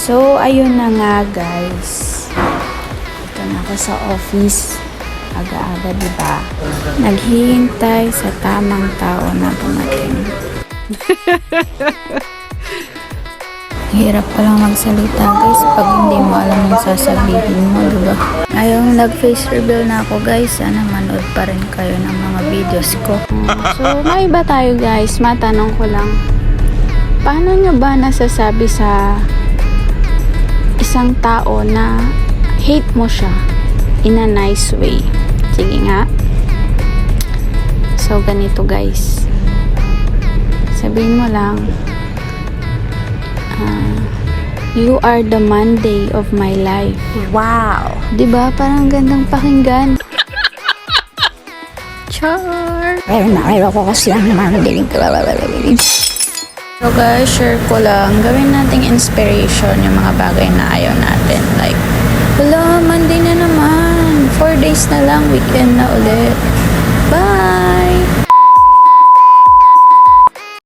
So, ayun na nga guys. Ito na ako sa office. Aga-aga, diba? Naghihintay sa tamang tao na dumating. Hirap palang magsalita guys pag hindi mo alam yung sasabihin mo, diba? Ayun, nag-face reveal na ako guys. Sana manood pa rin kayo ng mga videos ko. So, may iba tayo guys. Matanong ko lang. Paano nyo ba nasasabi sa isang tao na hate mo siya in a nice way? Sige nga. So, ganito guys. Sabihin mo lang, you are the Monday of my life. Wow! Diba? Parang gandang pakinggan. Char! Ayaw ko kasi lang naman dilig. So guys, share ko lang. Gawin nating inspiration yung mga bagay na ayaw natin. Like, wala, Monday na naman. 4 days na lang, weekend na ulit.